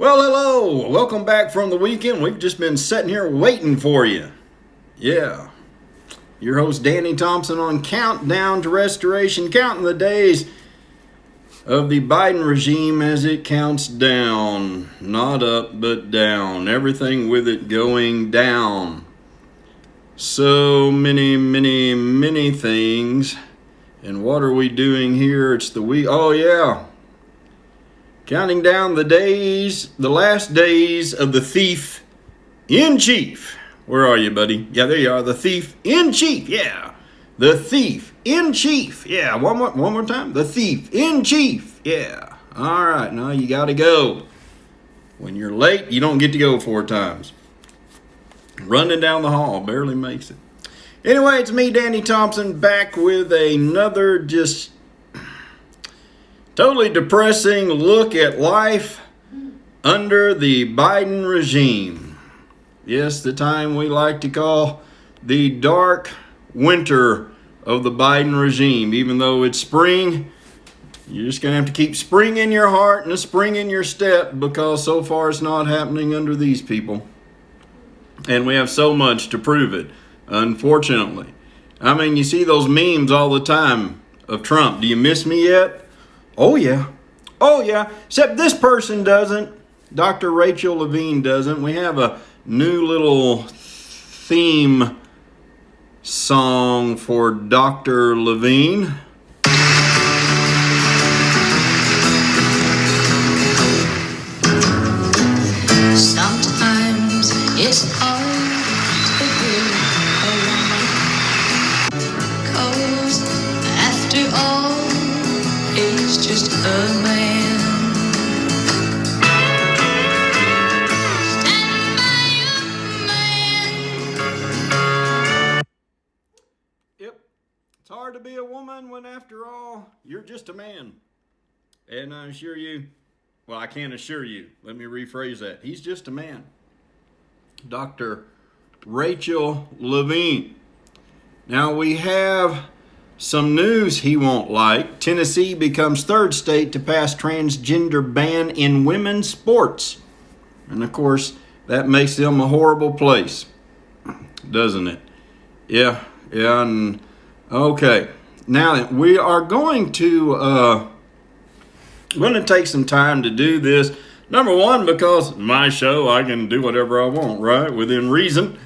Well, hello. Welcome back from the weekend. We've just been sitting here waiting for you. Yeah. Your host, Danny Thompson, on Countdown to Restoration, counting the days of the Biden regime as it counts down. Not up, but down. Everything with it going down. So many things. And what are we doing here? It's the week. Oh, yeah. Counting down the days, the last days of the thief in chief. Where are you, buddy? Yeah, there you are. The thief in chief. Yeah. The thief in chief. Yeah. One more time. The thief in chief. Yeah. All right. Now you got to go. When you're late, you don't get to go 4 times. Running down the hall barely makes it. Anyway, it's me, Danny Thompson, back with another just totally depressing look at life under the Biden regime. Yes, the time we like to call the dark winter of the Biden regime. Even though it's spring, you're just going to have to keep spring in your heart and a spring in your step, because so far it's not happening under these people. And we have so much to prove it, unfortunately. I mean, you see those memes all the time of Trump. Do you miss me yet? Oh, yeah. Oh, yeah. Except this person doesn't. Dr. Rachel Levine doesn't. We have a new little theme song for Dr. Levine. Sometimes it's hard to be alive, 'cause after all, he's just a man. Stand by your man. Yep. It's hard to be a woman when, after all, you're just a man. And I assure you, well, I can't assure you. Let me rephrase that. He's just a man. Dr. Rachel Levine. Now we have some news he won't like. Tennessee becomes 3rd state to pass transgender ban in women's sports. And of course, that makes them a horrible place, doesn't it? Yeah. And okay. Now we are going to take some time to do this. Number one, because my show, I can do whatever I want, right? Within reason.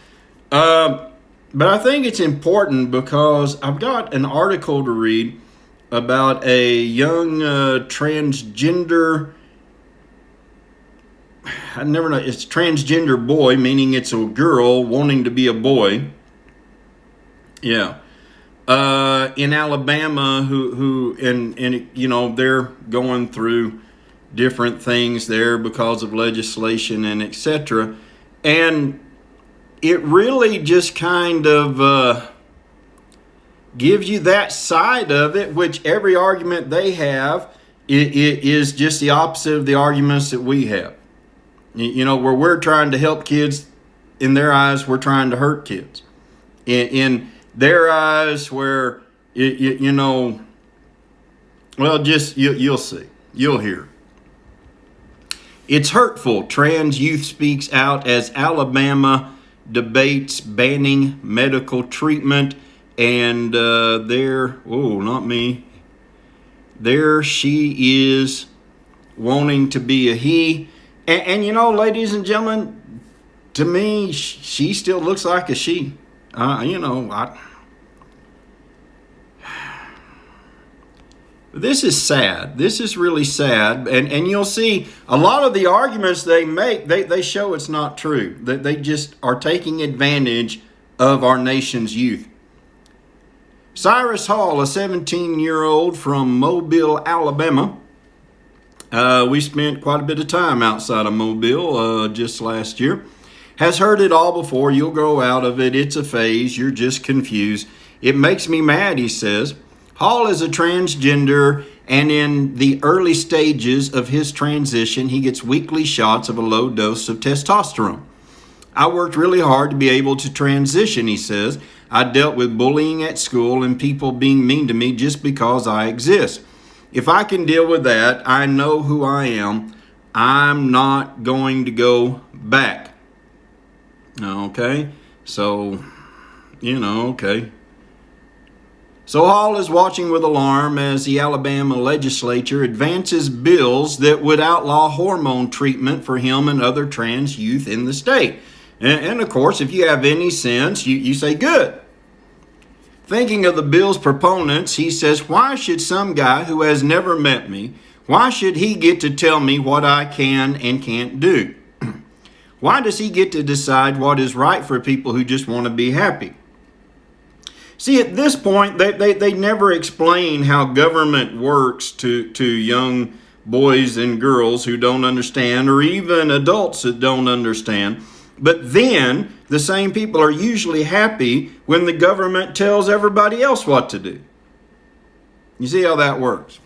But I think it's important because I've got an article to read about a young transgender, I never know, it's transgender boy, meaning it's a girl wanting to be a boy. Yeah. In Alabama, who you know, they're going through different things there because of legislation and etc. And it really just kind of gives you that side of it, which every argument they have it is just the opposite of the arguments that we have. You know, where we're trying to help kids, in their eyes, we're trying to hurt kids. In their eyes, where, you know, well, just you'll see. You'll hear. It's hurtful. Trans youth speaks out as Alabama debates banning medical treatment. And there she is wanting to be a he. And you know, ladies and gentlemen, to me, she still looks like a she. This is sad. This is really sad. And you'll see a lot of the arguments they make, they show it's not true. They just are taking advantage of our nation's youth. Cyrus Hall, a 17-year-old from Mobile, Alabama. We spent quite a bit of time outside of Mobile just last year. Has heard it all before. You'll grow out of it. It's a phase. You're just confused. It makes me mad, he says. Hall is a transgender, and in the early stages of his transition, he gets weekly shots of a low dose of testosterone. I worked really hard to be able to transition, he says. I dealt with bullying at school and people being mean to me just because I exist. If I can deal with that, I know who I am. I'm not going to go back. Okay, so, okay. So Hall is watching with alarm as the Alabama legislature advances bills that would outlaw hormone treatment for him and other trans youth in the state. And of course, if you have any sense, you say good. Thinking of the bill's proponents, he says, why should some guy who has never met me, why should he get to tell me what I can and can't do? Why does he get to decide what is right for people who just want to be happy? See, at this point, they never explain how government works to young boys and girls who don't understand, or even adults that don't understand. But then, the same people are usually happy when the government tells everybody else what to do. You see how that works?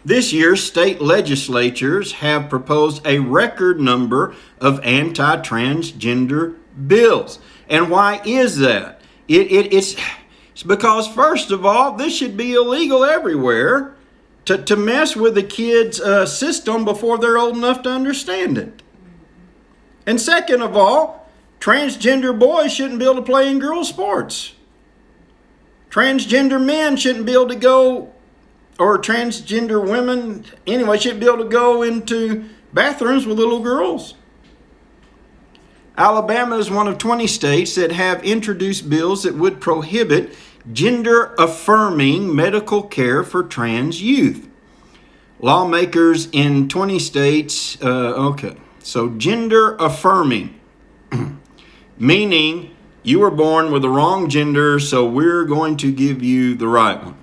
This year, state legislatures have proposed a record number of anti-transgender bills. And why is that? It's because, first of all, this should be illegal everywhere to mess with a kid's system before they're old enough to understand it. And second of all, transgender boys shouldn't be able to play in girls' sports. Transgender men shouldn't be able to go, or transgender women, anyway, shouldn't be able to go into bathrooms with little girls. Alabama is one of 20 states that have introduced bills that would prohibit gender-affirming medical care for trans youth. Lawmakers in 20 states, so gender-affirming, meaning you were born with the wrong gender, so we're going to give you the right one.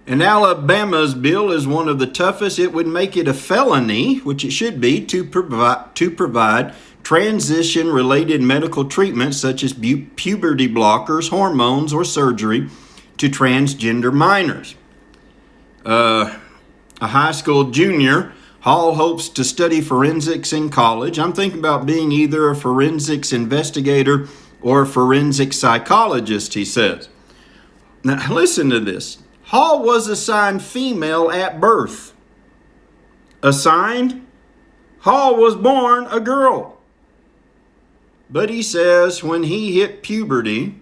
And Alabama's bill is one of the toughest. It would make it a felony, which it should be, to provide transition-related medical treatment such as puberty blockers, hormones, or surgery to transgender minors. A high school junior, Hall hopes to study forensics in college. I'm thinking about being either a forensics investigator or a forensic psychologist, he says. Now, listen to this. Hall was assigned female at birth. Assigned? Hall was born a girl. But he says when he hit puberty,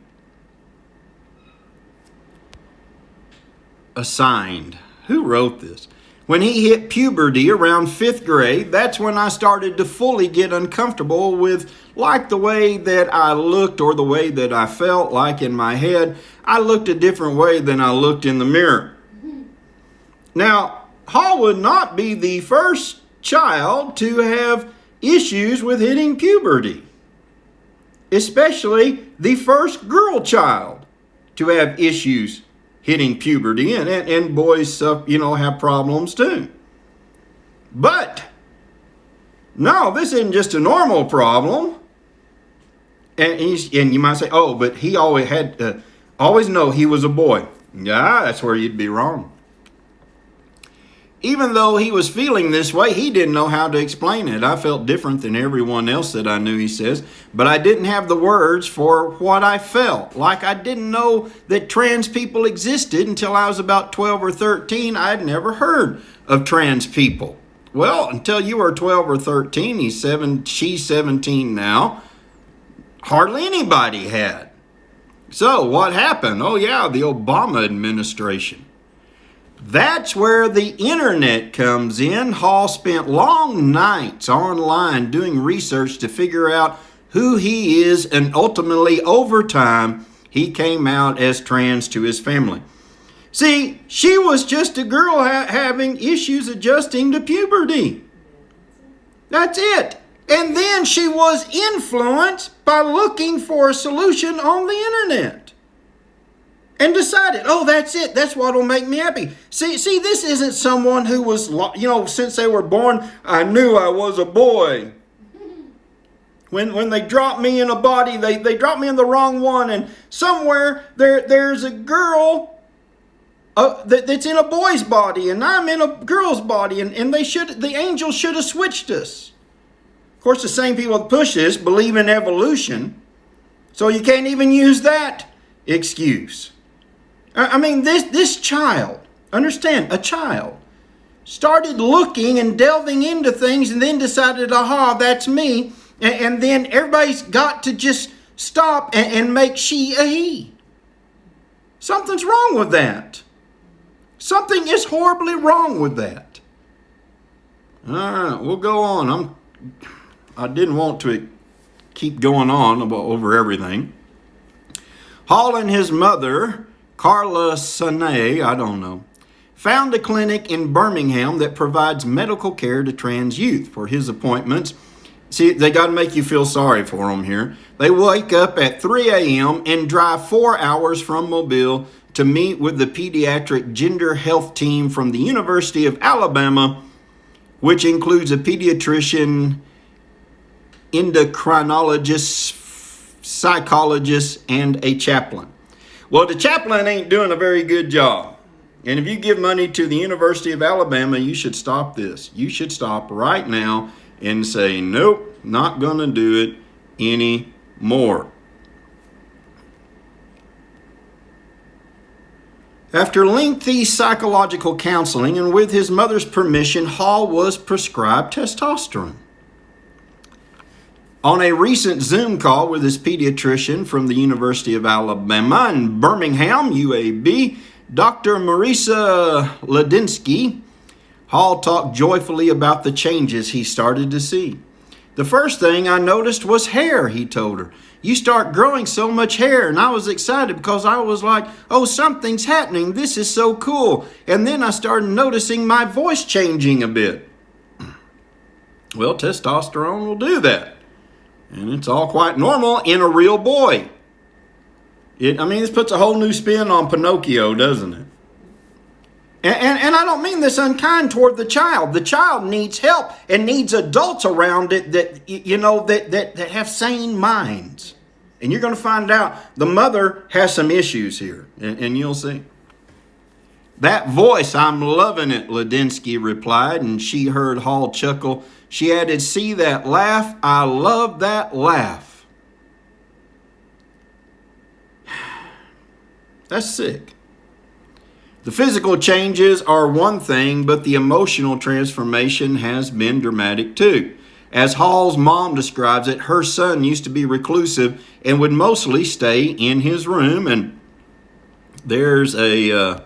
assigned. Who wrote this? When he hit puberty around 5th grade, that's when I started to fully get uncomfortable with like the way that I looked or the way that I felt like in my head. I looked a different way than I looked in the mirror. Now, Hall would not be the first child to have issues with hitting puberty, especially the first girl child to have issues hitting puberty, and boys, have problems too. But no, this isn't just a normal problem. And you might say, oh, but he always had always know he was a boy. Yeah, that's where you'd be wrong. Even though he was feeling this way, he didn't know how to explain it. I felt different than everyone else that I knew, he says, but I didn't have the words for what I felt. Like I didn't know that trans people existed until I was about 12 or 13. I'd never heard of trans people. Well, until you were 12 or 13, she's 17 now, hardly anybody had. So what happened? Oh yeah, the Obama administration. That's where the internet comes in. Hall spent long nights online doing research to figure out who he is, and ultimately, over time, he came out as trans to his family. See, she was just a girl having issues adjusting to puberty. That's it. And then she was influenced by looking for a solution on the internet. And decided, oh, that's it. That's what will make me happy. See, this isn't someone who was, since they were born, I knew I was a boy. When they dropped me in a body, they dropped me in the wrong one. And somewhere there's a girl that's in a boy's body, and I'm in a girl's body, and the angels should have switched us. Of course, the same people that push this believe in evolution, so you can't even use that excuse. I mean, this child, understand, a child, started looking and delving into things and then decided, aha, that's me. And then everybody's got to just stop and make she a he. Something's wrong with that. Something is horribly wrong with that. All right, we'll go on. I didn't want to keep going on over everything. Hall and his mother, Carla Sanay, I don't know, found a clinic in Birmingham that provides medical care to trans youth. For his appointments, see, they got to make you feel sorry for them here. They wake up at 3 a.m. and drive 4 hours from Mobile to meet with the pediatric gender health team from the University of Alabama, which includes a pediatrician, endocrinologist, psychologist, and a chaplain. Well, the chaplain ain't doing a very good job. And if you give money to the University of Alabama, you should stop this. You should stop right now and say, nope, not going to do it anymore. After lengthy psychological counseling and with his mother's permission, Hall was prescribed testosterone. On a recent Zoom call with his pediatrician from the University of Alabama in Birmingham, UAB, Dr. Marisa Ladinsky, Hall talked joyfully about the changes he started to see. The first thing I noticed was hair, he told her. You start growing so much hair, and I was excited because I was like, oh, something's happening. This is so cool. And then I started noticing my voice changing a bit. Well, testosterone will do that. And it's all quite normal in a real boy. This puts a whole new spin on Pinocchio, doesn't it? And I don't mean this unkind toward the child. The child needs help and needs adults around it that have sane minds. And you're going to find out the mother has some issues here, and you'll see. That voice, I'm loving it, Ladinsky replied, and she heard Hall chuckle. She added, see that laugh? I love that laugh. That's sick. The physical changes are one thing, but the emotional transformation has been dramatic too. As Hall's mom describes it, her son used to be reclusive and would mostly stay in his room. And there's a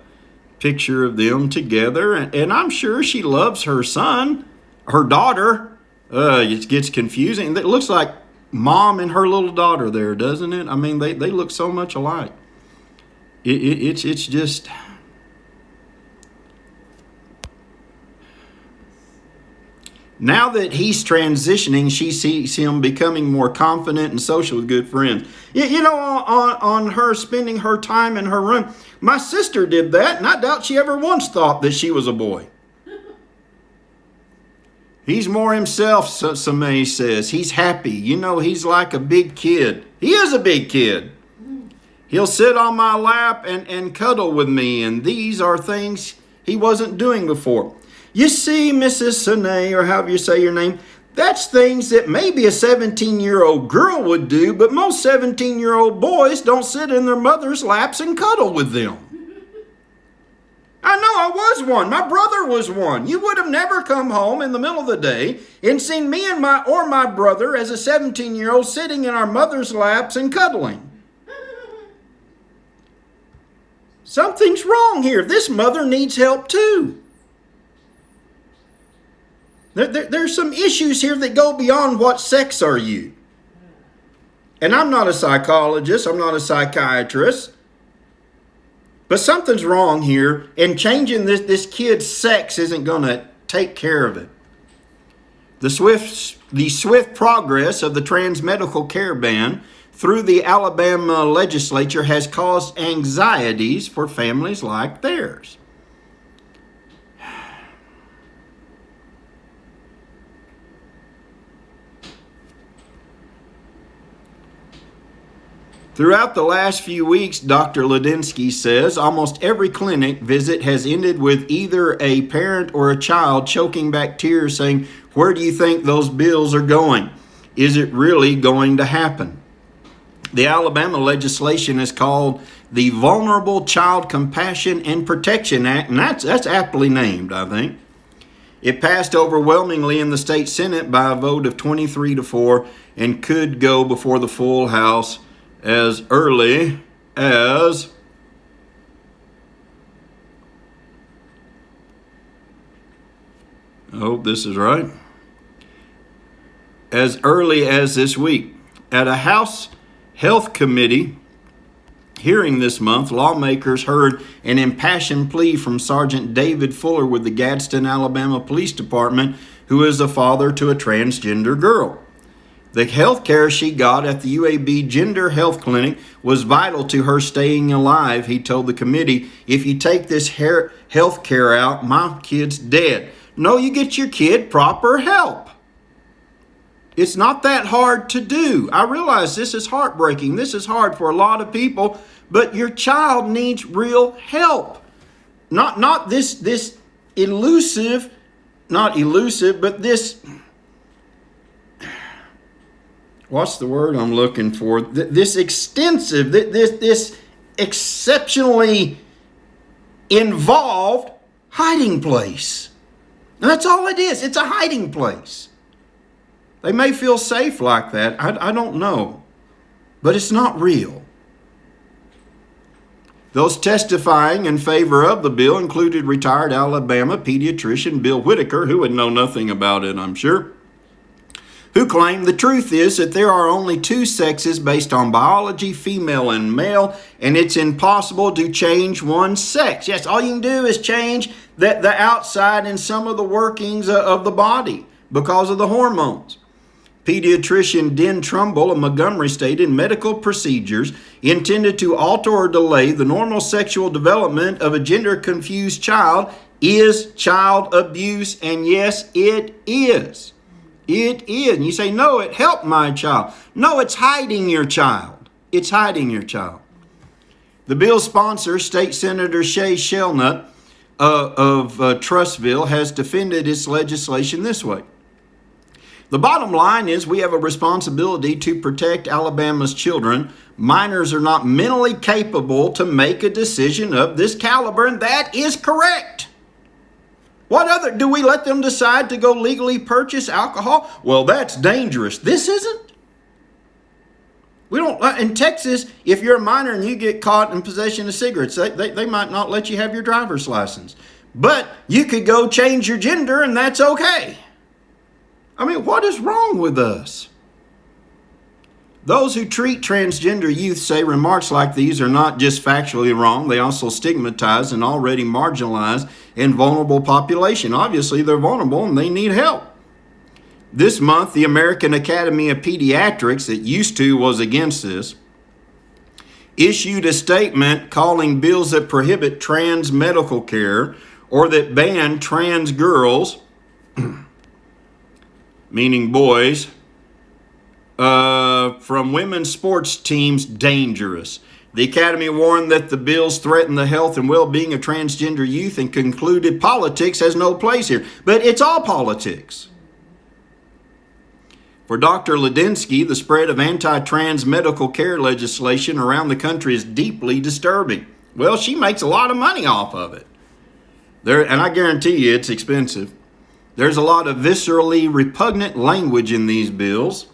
picture of them together. And I'm sure she loves her son, her daughter. It gets confusing. It looks like mom and her little daughter there, doesn't it? I mean, they look so much alike. It's just... Now that he's transitioning, she sees him becoming more confident and social with good friends. On her spending her time in her room, my sister did that, and I doubt she ever once thought that she was a boy. He's more himself, Samay says. He's happy. He's like a big kid. He is a big kid. He'll sit on my lap and cuddle with me, and these are things he wasn't doing before. You see, Mrs. Sanay, or however you say your name, that's things that maybe a 17-year-old girl would do, but most 17-year-old boys don't sit in their mother's laps and cuddle with them. I know, I was one. My brother was one. You would have never come home in the middle of the day and seen me and my brother as a 17-year-old sitting in our mother's laps and cuddling. Something's wrong here. This mother needs help too. There's some issues here that go beyond what sex are you. And I'm not a psychologist. I'm not a psychiatrist. But something's wrong here. And changing this kid's sex isn't going to take care of it. The swift progress of the trans medical care ban through the Alabama legislature has caused anxieties for families like theirs. Throughout the last few weeks, Dr. Ladinsky says, almost every clinic visit has ended with either a parent or a child choking back tears saying, where do you think those bills are going? Is it really going to happen? The Alabama legislation is called the Vulnerable Child Compassion and Protection Act, and that's aptly named, I think. It passed overwhelmingly in the state Senate by a vote of 23-4 and could go before the full House as early as I hope this is right. As early as this week. At a House Health Committee hearing this month, lawmakers heard an impassioned plea from Sergeant David Fuller with the Gadsden, Alabama Police Department, who is the father to a transgender girl. The health care she got at the UAB Gender Health Clinic was vital to her staying alive, he told the committee. If you take this health care out, my kid's dead. No, you get your kid proper help. It's not that hard to do. I realize this is heartbreaking. This is hard for a lot of people, but your child needs real help. Not this elusive, not elusive, but this, what's the word I'm looking for? This extensive, this exceptionally involved hiding place. And that's all it is. It's a hiding place. They may feel safe like that. I don't know. But it's not real. Those testifying in favor of the bill included retired Alabama pediatrician Bill Whitaker, who would know nothing about it, I'm sure, who claimed the truth is that there are only two sexes based on biology, female and male, and it's impossible to change one sex. Yes, all you can do is change the outside and some of the workings of the body because of the hormones. Pediatrician Den Trumbull of Montgomery stated medical procedures intended to alter or delay the normal sexual development of a gender-confused child is child abuse, and yes, it is. It is. And you say, no, it helped my child. No, it's hiding your child. It's hiding your child. The bill's sponsor, State Senator Shay Shelnut of Trussville, has defended its legislation this way. The bottom line is we have a responsibility to protect Alabama's children. Minors are not mentally capable to make a decision of this caliber, and that is correct. What other, do we let them decide to go legally purchase alcohol? Well, that's dangerous. This isn't. We don't, in Texas, if you're a minor and you get caught in possession of cigarettes, they might not let you have your driver's license. But you could go change your gender and that's okay. I mean, what is wrong with us? Those who treat transgender youth say remarks like these are not just factually wrong, they also stigmatize an already marginalized and vulnerable population. Obviously, they're vulnerable and they need help. This month, the American Academy of Pediatrics, that used to was against this, issued a statement calling bills that prohibit trans medical care or that ban trans girls, meaning boys, from women's sports teams dangerous. The Academy warned that the bills threaten the health and well-being of transgender youth and concluded politics has no place here. But it's all politics. For Dr. Ladinsky, the spread of anti-trans medical care legislation around the country is deeply disturbing. Well, she makes a lot of money off of it. And I guarantee you it's expensive. There's a lot of viscerally repugnant language in these bills.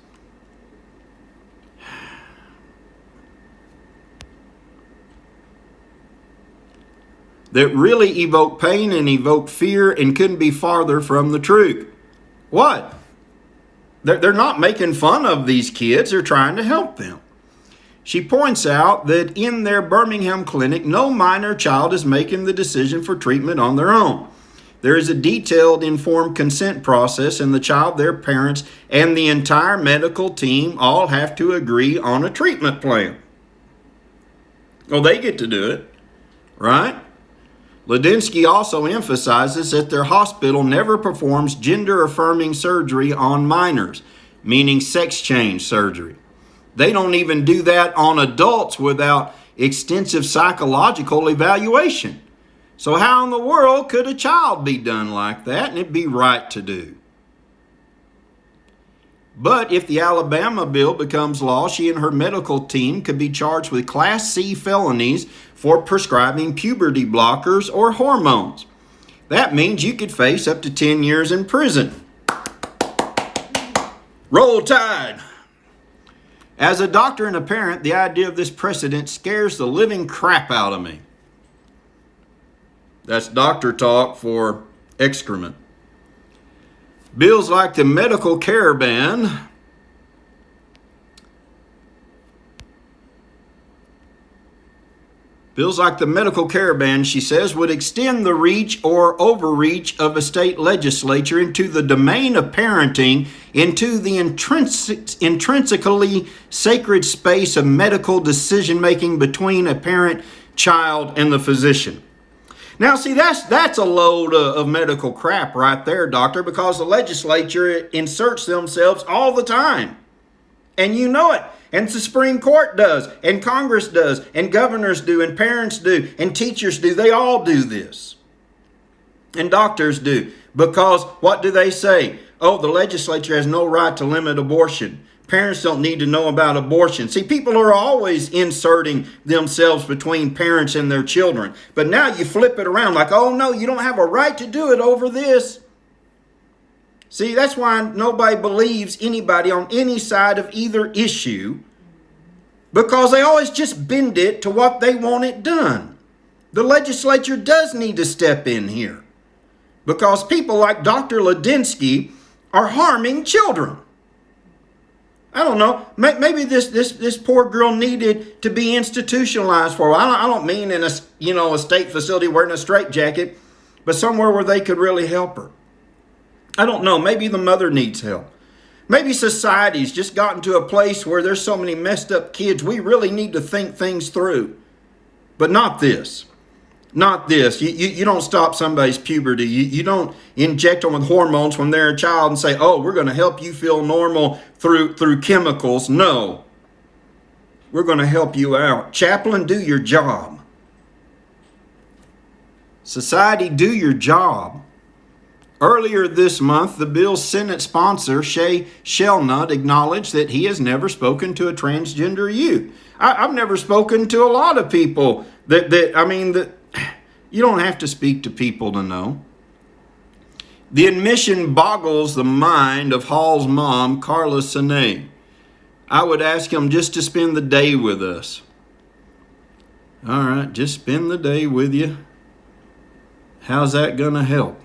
That really evoke pain and evoke fear and couldn't be farther from the truth. What? They're not making fun of these kids. They're trying to help them. She points out that in their Birmingham clinic, no minor child is making the decision for treatment on their own. There is a detailed informed consent process, and the child, their parents, and the entire medical team all have to agree on a treatment plan. Well, they get to do it, right? Ladinsky also emphasizes that their hospital never performs gender-affirming surgery on minors, meaning sex change surgery. They don't even do that on adults without extensive psychological evaluation. So how in the world could a child be done like that and it'd be right to do? But if the Alabama bill becomes law, she and her medical team could be charged with Class C felonies for prescribing puberty blockers or hormones. That means you could face up to 10 years in prison. Roll Tide. As a doctor and a parent, the idea of this precedent scares the living crap out of me. That's doctor talk for excrement. Bills like the medical caravan she says, would extend the reach or overreach of a state legislature into the domain of parenting, into the intrinsically sacred space of medical decision-making between a parent, child, and the physician. Now, see, that's a load of medical crap right there, doctor, because the legislature inserts themselves all the time. And you know it. And the Supreme Court does, and Congress does, and governors do, and parents do, and teachers do. They all do this. And doctors do. Because what do they say? Oh, the legislature has no right to limit abortion. Parents don't need to know about abortion. See, people are always inserting themselves between parents and their children. But now you flip it around like, oh no, you don't have a right to do it over this. See, that's why nobody believes anybody on any side of either issue, because they always just bend it to what they want it done. The legislature does need to step in here, because people like Dr. Ladinsky are harming children. I don't know. Maybe this poor girl needed to be institutionalized for a while. I don't mean in a state facility wearing a straitjacket, but somewhere where they could really help her. I don't know. Maybe the mother needs help. Maybe society's just gotten to a place where there's so many messed up kids. We really need to think things through. But not this. Not this. You don't stop somebody's puberty. You don't inject them with hormones when they're a child and say, oh, we're going to help you feel normal through chemicals. No. We're going to help you out. Chaplain, do your job. Society, do your job. Earlier this month, the bill's Senate sponsor, Shay Shelnut, acknowledged that he has never spoken to a transgender youth. I've never spoken to a lot of people that you don't have to speak to people to know. The admission boggles the mind of Hall's mom, Carla Sine. I would ask him just to spend the day with us. All right, just spend the day with you. How's that going to help?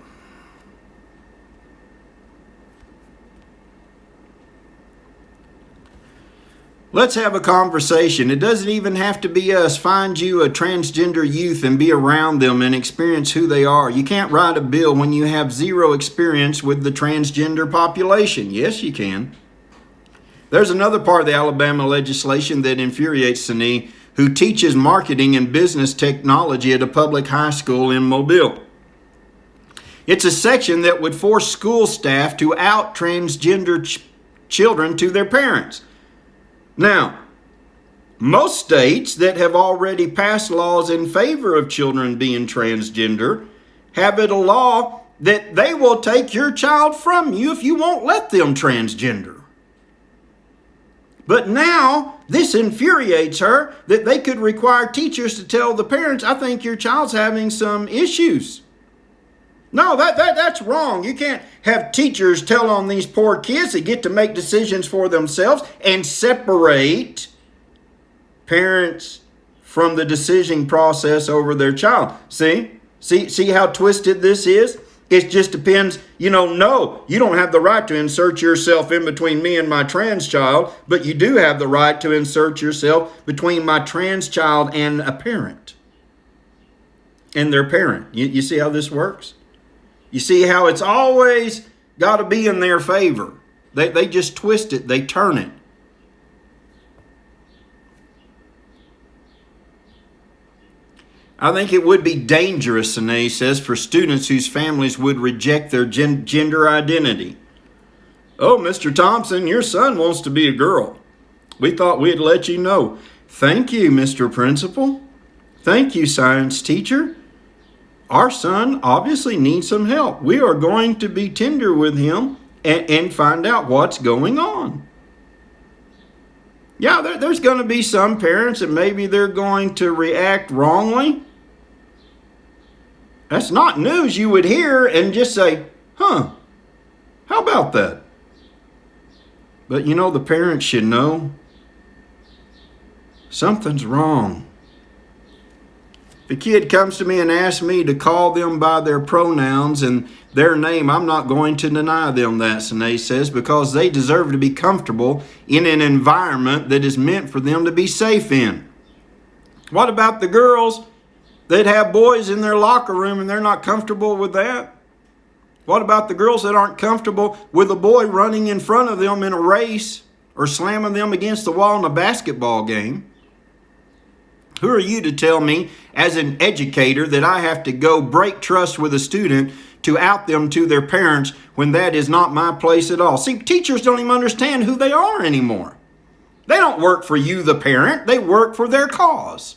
Let's have a conversation. It doesn't even have to be us. Find you a transgender youth and be around them and experience who they are. You can't write a bill when you have zero experience with the transgender population. Yes, you can. There's another part of the Alabama legislation that infuriates Sine, who teaches marketing and business technology at a public high school in Mobile. It's a section that would force school staff to out transgender children to their parents. Now, most states that have already passed laws in favor of children being transgender have it a law that they will take your child from you if you won't let them transgender. But now, this infuriates her that they could require teachers to tell the parents, I think your child's having some issues. No, that's wrong. You can't have teachers tell on these poor kids that get to make decisions for themselves and separate parents from the decision process over their child. See how twisted this is? It just depends, no, you don't have the right to insert yourself in between me and my trans child, but you do have the right to insert yourself between my trans child and a parent and their parent. You see how this works? You see how it's always got to be in their favor. They just twist it. They turn it. I think it would be dangerous, Sine says, for students whose families would reject their gender identity. Oh, Mr. Thompson, your son wants to be a girl. We thought we'd let you know. Thank you, Mr. Principal. Thank you, science teacher. Our son obviously needs some help. We are going to be tender with him and find out what's going on. Yeah, there's going to be some parents that maybe they're going to react wrongly. That's not news you would hear and just say, huh, how about that? But you know, the parents should know something's wrong. If a kid comes to me and asks me to call them by their pronouns and their name, I'm not going to deny them that, Sine says, because they deserve to be comfortable in an environment that is meant for them to be safe in. What about the girls that have boys in their locker room and they're not comfortable with that? What about the girls that aren't comfortable with a boy running in front of them in a race or slamming them against the wall in a basketball game? Who are you to tell me as an educator that I have to go break trust with a student to out them to their parents when that is not my place at all? See, teachers don't even understand who they are anymore. They don't work for you, the parent. They work for their cause.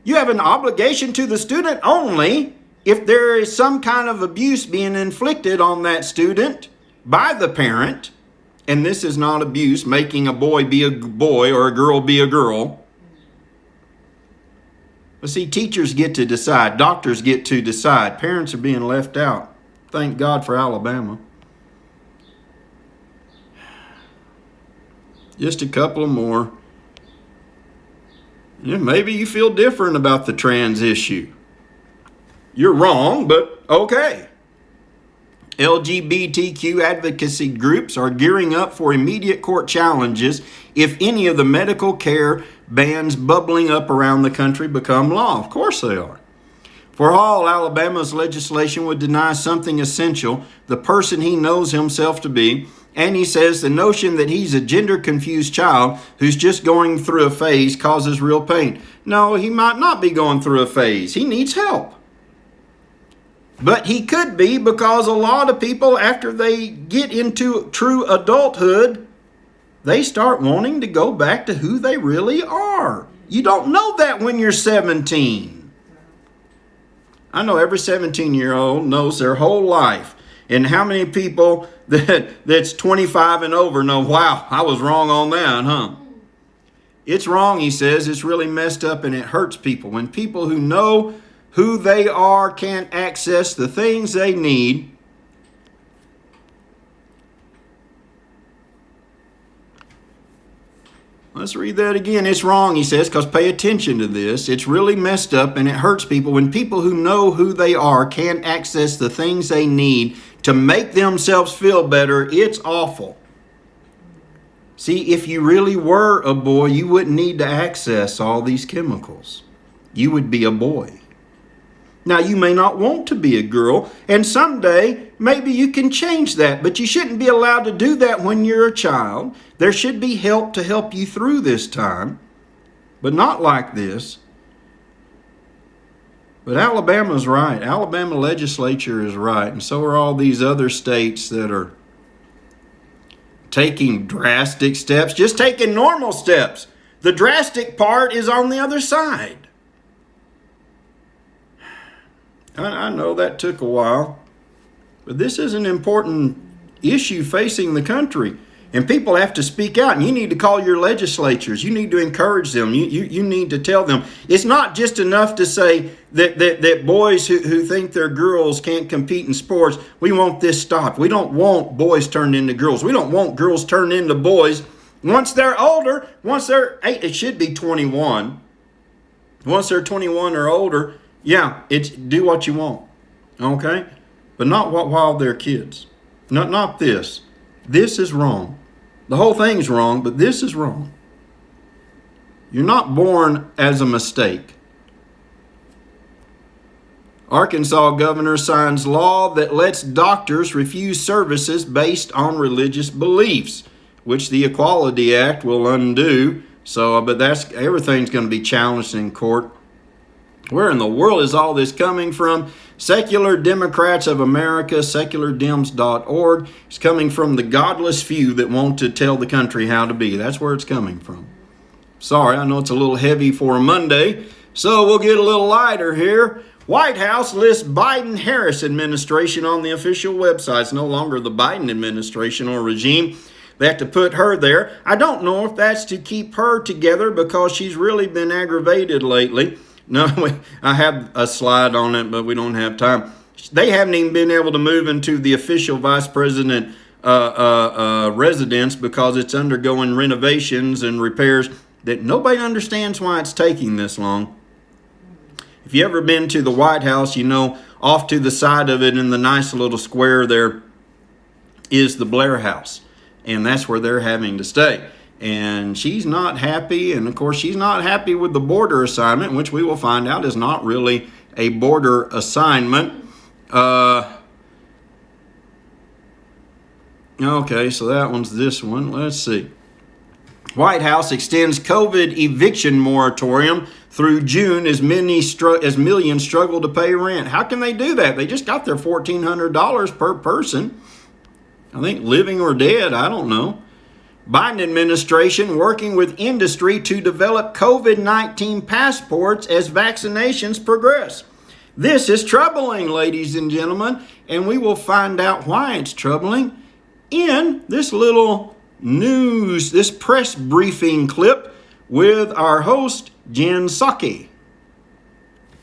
You have an obligation to the student only if there is some kind of abuse being inflicted on that student by the parent. And this is not abuse, making a boy be a boy or a girl be a girl. But see, teachers get to decide. Doctors get to decide. Parents are being left out. Thank God for Alabama. Just a couple more. Yeah, maybe you feel different about the trans issue. You're wrong, but okay. LGBTQ advocacy groups are gearing up for immediate court challenges if any of the medical care bans bubbling up around the country become law. Of course they are. For all Alabama's legislation would deny something essential, the person he knows himself to be, and he says the notion that he's a gender-confused child who's just going through a phase causes real pain. No, he might not be going through a phase. He needs help. But he could be, because a lot of people, after they get into true adulthood, they start wanting to go back to who they really are. You don't know that when you're 17. I know every 17-year-old knows their whole life. And how many people that's 25 and over know, wow, I was wrong on that, huh? It's wrong, he says. It's really messed up and it hurts people. When people who know who they are can't access the things they need, let's read that again. It's wrong, he says, because pay attention to this. It's really messed up and it hurts people when people who know who they are can't access the things they need to make themselves feel better. It's awful. See, if you really were a boy, you wouldn't need to access all these chemicals. You would be a boy. Now, you may not want to be a girl, and someday maybe you can change that, but you shouldn't be allowed to do that when you're a child. There should be help to help you through this time, but not like this. But Alabama's right. Alabama legislature is right, and so are all these other states that are taking drastic steps, just taking normal steps. The drastic part is on the other side. I know that took a while, but this is an important issue facing the country. And people have to speak out, and you need to call your legislatures. You need to encourage them. You need to tell them. It's not just enough to say that boys who think they're girls can't compete in sports. We want this stopped. We don't want boys turned into girls. We don't want girls turned into boys. Once they're older, once they're 8, it should be 21. Once they're 21 or older, yeah, it's do what you want, okay? But not while they're kids. Not this. This is wrong. The whole thing's wrong, but this is wrong. You're not born as a mistake. Arkansas governor signs law that lets doctors refuse services based on religious beliefs, which the Equality Act will undo. But everything's going to be challenged in court. Where in the world is all this coming from? Secular Democrats of America, seculardems.org. It's coming from the godless few that want to tell the country how to be. That's where it's coming from. Sorry, I know it's a little heavy for a Monday, so we'll get a little lighter here. White House lists Biden-Harris administration on the official website. It's no longer the Biden administration or regime. They have to put her there. I don't know if that's to keep her together because she's really been aggravated lately. No, I have a slide on it, but we don't have time. They haven't even been able to move into the official vice president residence because it's undergoing renovations and repairs that nobody understands why it's taking this long. If you ever been to the White House, you know, off to the side of it in the nice little square there is the Blair House. And that's where they're having to stay. And she's not happy. And of course, she's not happy with the border assignment, which we will find out is not really a border assignment. Okay, so that one's this one. Let's see. White House extends COVID eviction moratorium through June as millions struggle to pay rent. How can they do that? They just got their $1,400 per person. I think living or dead, I don't know. Biden administration working with industry to develop COVID-19 passports as vaccinations progress. This is troubling, ladies and gentlemen, and we will find out why it's troubling in this little news, this press briefing clip with our host, Jen Psaki.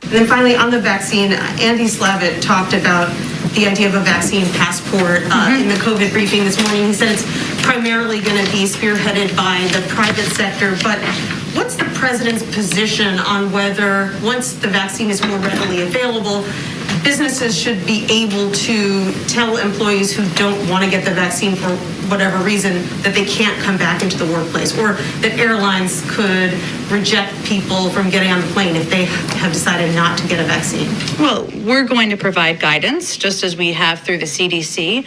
And then finally, on the vaccine, Andy Slavitt talked about the idea of a vaccine passport in the COVID briefing this morning. He said it's primarily going to be spearheaded by the private sector. But what's the president's position on whether, once the vaccine is more readily available, businesses should be able to tell employees who don't want to get the vaccine for whatever reason that they can't come back into the workplace, or that airlines could reject people from getting on the plane if they have decided not to get a vaccine? Well, we're going to provide guidance, just as we have through the CDC.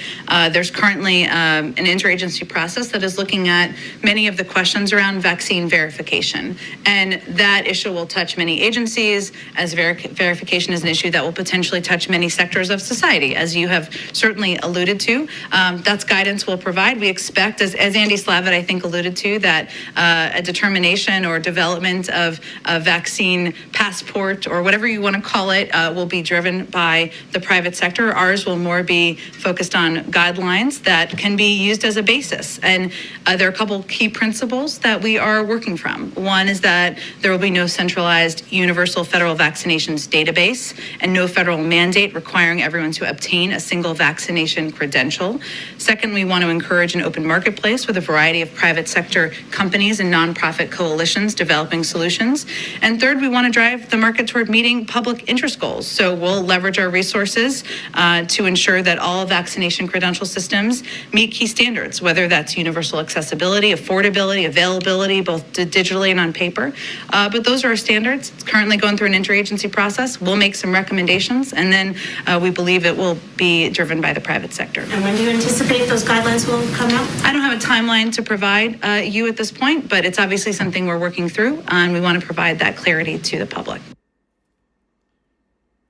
There's currently an interagency process that is looking at many of the questions around vaccine verification. And that issue will touch many agencies, as verification is an issue that will potentially touch many sectors of society, as you have certainly alluded to. That's guidance we'll provide. We expect, as Andy Slavitt, I think, alluded to, that a determination or development of a vaccine passport, or whatever you want to call it, will be driven by the private sector. Ours will more be focused on guidelines that can be used as a basis. And there are a couple key principles that we are working from. One is that there will be no centralized universal federal vaccinations database and no federal mandate requiring everyone to obtain a single vaccination credential. Second, we want to encourage an open marketplace with a variety of private sector companies and nonprofit coalitions developing solutions. And third, we want to drive the market toward meeting public interest goals. So we'll leverage our resources to ensure that all vaccination credential systems meet key standards, whether that's universal accessibility, affordability, availability, both digitally and on paper. But those are our standards. It's currently going through an interagency process. We'll make some recommendations, and then we believe it will be driven by the private sector. And when do you anticipate those guidelines will come out? I don't have a timeline to provide you at this point, but it's obviously something we're working through, and we want to provide that clarity to the public.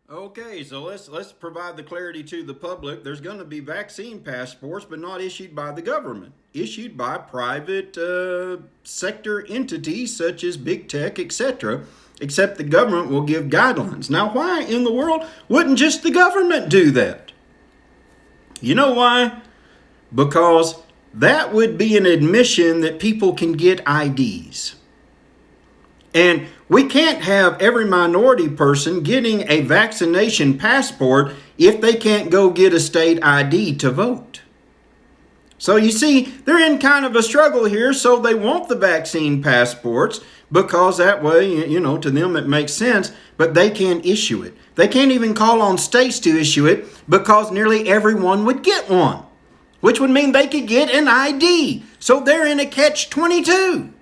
Okay, so let's provide the clarity to the public. There's going to be vaccine passports, but not issued by the government, issued by private sector entities such as big tech, etc., except the government will give guidelines. Now, why in the world wouldn't just the government do that? You know why? Because that would be an admission that people can get IDs. And we can't have every minority person getting a vaccination passport if they can't go get a state ID to vote. So you see, they're in kind of a struggle here, so they want the vaccine passports because that way, you know, to them it makes sense, but they can't issue it. They can't even call on states to issue it because nearly everyone would get one, which would mean they could get an ID. So they're in a catch-22.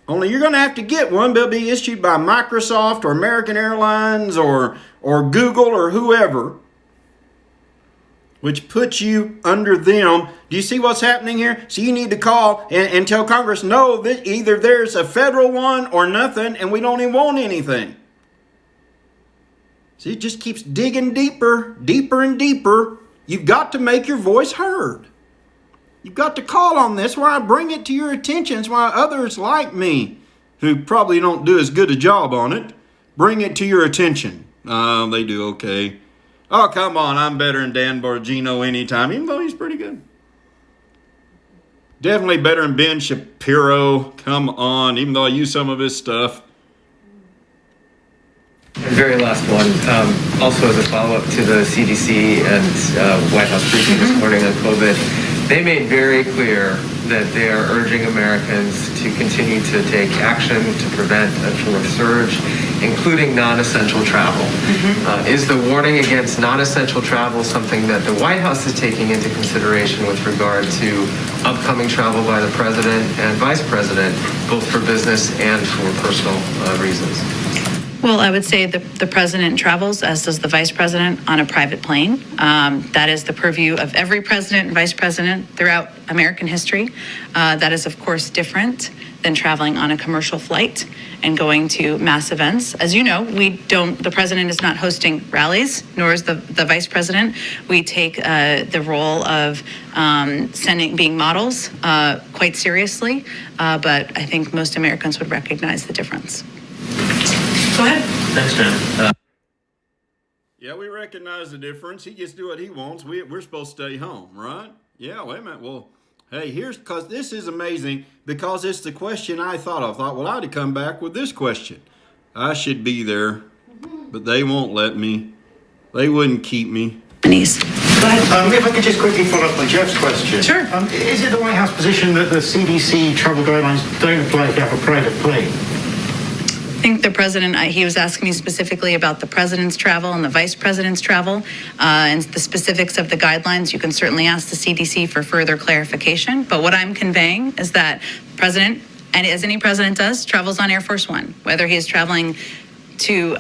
Only you're going to have to get one, but it'll be issued by Microsoft or American Airlines or Google or whoever, which puts you under them. Do you see what's happening here? So you need to call and tell Congress, no, either there's a federal one or nothing, and we don't even want anything. See, it just keeps digging deeper, deeper and deeper. You've got to make your voice heard. You've got to call on this, why I bring it to your attention. It's why others like me, who probably don't do as good a job on it, bring it to your attention. They do okay. Oh, come on, I'm better than Dan Bongino anytime, even though he's pretty good. Definitely better than Ben Shapiro. Come on, even though I use some of his stuff. And very last one, also as a follow-up to the CDC and White House briefing this morning on COVID, they made very clear that they are urging Americans to continue to take action to prevent a fourth surge, including non-essential travel. Is the warning against non-essential travel something that the White House is taking into consideration with regard to upcoming travel by the president and vice president, both for business and for personal reasons? Well, I would say the president travels, as does the vice president, on a private plane. That is the purview of every president and vice president throughout American history. That is, of course, different than traveling on a commercial flight and going to mass events. As you know, the president is not hosting rallies, nor is the vice president. We take the role of being models quite seriously, but I think most Americans would recognize the difference. Go ahead. Thanks, Jen. Yeah, we recognize the difference. He gets to do what he wants. We're supposed to stay home, right? Yeah, wait a minute. Well, hey, because this is amazing, because it's the question I thought of. I thought, well, I'd have come back with this question. I should be there, but they won't let me. They wouldn't keep me. Denise. If I could just quickly follow up on Jeff's question. Sure. Is it the White House position that the CDC travel guidelines don't apply if you have a private plane? I think the president, he was asking me specifically about the president's travel and the vice president's travel and the specifics of the guidelines. You can certainly ask the CDC for further clarification. But what I'm conveying is that the president, and as any president does, travels on Air Force One, whether he is traveling to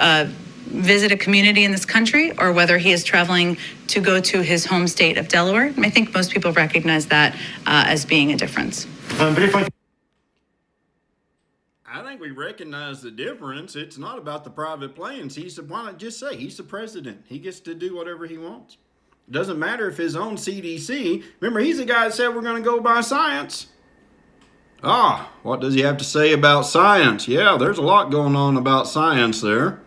visit a community in this country or whether he is traveling to go to his home state of Delaware. I think most people recognize that as being a difference. But if I think we recognize the difference. It's not about the private planes. Why not just say he's the president? He gets to do whatever he wants. It doesn't matter if his own CDC, remember, he's the guy that said we're going to go by science. What does he have to say about science? Yeah, there's a lot going on about science there.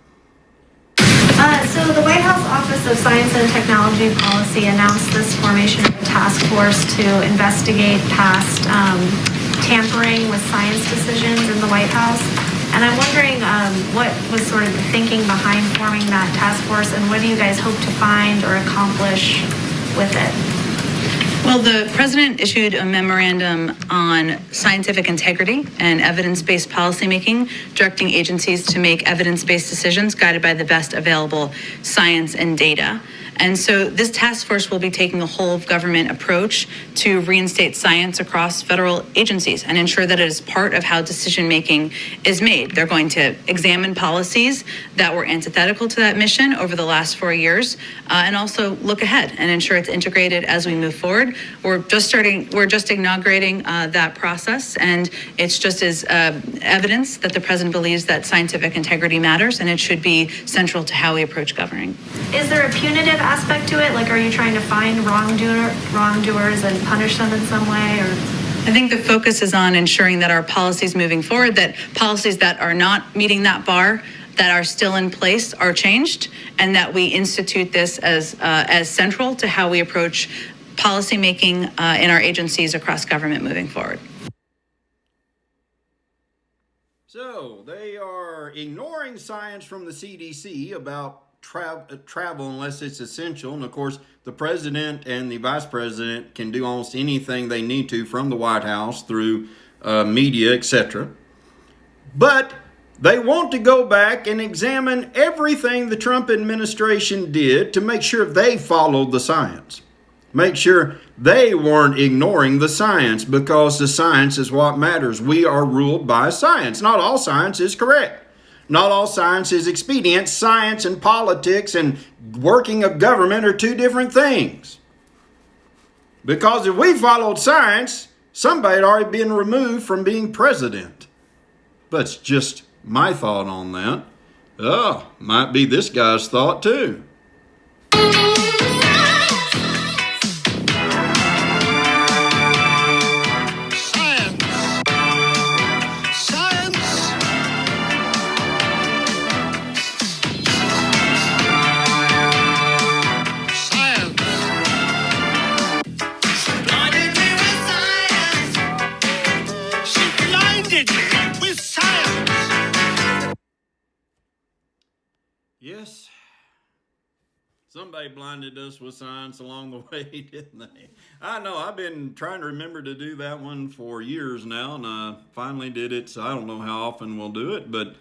So the White House Office of Science and Technology Policy announced this formation of a task force to investigate past tampering with science decisions in the White House. And I'm wondering what was sort of the thinking behind forming that task force, and what do you guys hope to find or accomplish with it? Well, the president issued a memorandum on scientific integrity and evidence-based policymaking, directing agencies to make evidence-based decisions guided by the best available science and data. And so this task force will be taking a whole of government approach to reinstate science across federal agencies and ensure that it is part of how decision making is made. They're going to examine policies that were antithetical to that mission over the last 4 years and also look ahead and ensure it's integrated as we move forward. We're just inaugurating that process, and it's just as evidence that the president believes that scientific integrity matters, and it should be central to how we approach governing. Is there a punitive aspect to it? Like, are you trying to find wrongdoers and punish them in some way? Or I think the focus is on ensuring that our policies moving forward, that policies that are not meeting that bar, that are still in place, are changed, and that we institute this as central to how we approach policymaking in our agencies across government moving forward. So they are ignoring science from the CDC about travel unless it's essential. And of course, the president and the vice president can do almost anything they need to from the White House through media, etc. But they want to go back and examine everything the Trump administration did to make sure they followed the science. Make sure they weren't ignoring the science, because the science is what matters. We are ruled by science. Not all science is correct. Not all science is expedient. Science and politics and working of government are two different things. Because if we followed science, somebody had already been removed from being president. But it's just my thought on that. Might be this guy's thought too. somebody blinded us with science along the way, didn't they? I know. I've been trying to remember to do that one for years now, and I finally did it, so I don't know how often we'll do it. But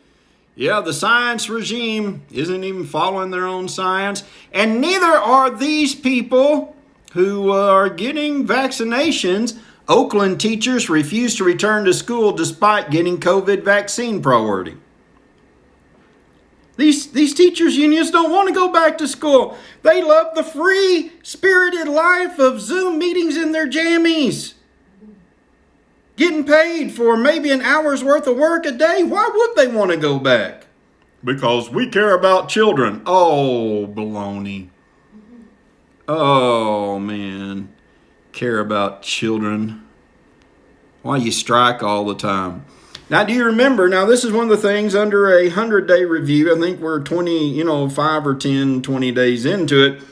yeah, the science regime isn't even following their own science, and neither are these people who are getting vaccinations. Oakland teachers refuse to return to school despite getting COVID vaccine priority. These teachers' unions don't want to go back to school. They love the free-spirited life of Zoom meetings in their jammies. Getting paid for maybe an hour's worth of work a day. Why would they want to go back? Because we care about children. Oh, baloney. Oh, man. Care about children. Why you strike all the time? Now, do you remember? Now, this is one of the things under a 100-day review. I think we're 5 or 10, 20 days into it.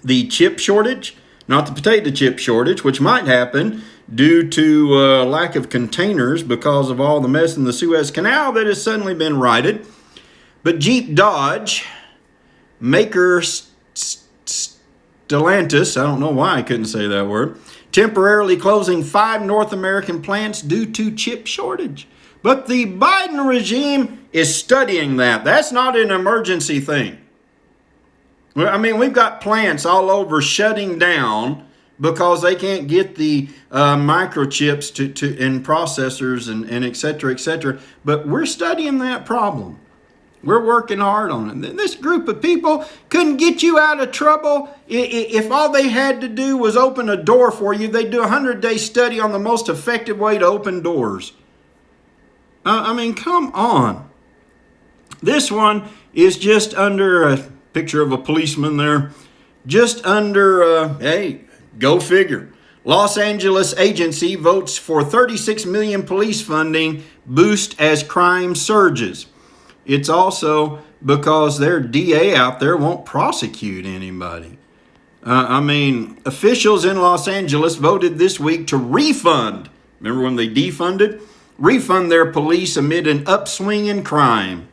The chip shortage, not the potato chip shortage, which might happen due to lack of containers because of all the mess in the Suez Canal that has suddenly been righted. But Jeep Dodge, maker Stellantis, I don't know why I couldn't say that word, temporarily closing 5 North American plants due to chip shortage. But the Biden regime is studying that. That's not an emergency thing. I mean, we've got plants all over shutting down because they can't get the microchips to and processors and et cetera, But we're studying that problem. We're working hard on it. This group of people couldn't get you out of trouble if all they had to do was open a door for you. They'd do a 100-day study on the most effective way to open doors. I mean, come on. This one is just under a picture of a policeman there. Just under, hey, go figure. Los Angeles agency votes for $36 million police funding boost as crime surges. It's also because their DA out there won't prosecute anybody. Officials in Los Angeles voted this week to refund, remember when they defunded? Refund their police amid an upswing in crime.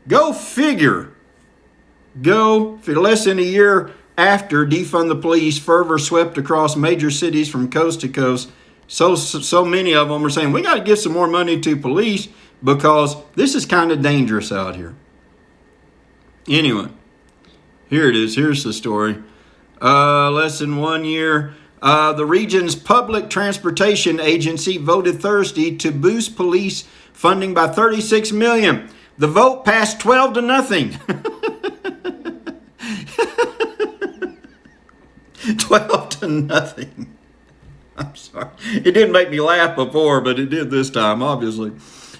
Go figure. Less than a year after defund the police, fervor swept across major cities from coast to coast. So many of them are saying, we got to give some more money to police because this is kind of dangerous out here. Anyway, here it is. Here's the story. Less than 1 year, the region's public transportation agency voted Thursday to boost police funding by $36 million. The vote passed 12-0. 12-0. I'm sorry. It didn't make me laugh before, but it did this time, obviously.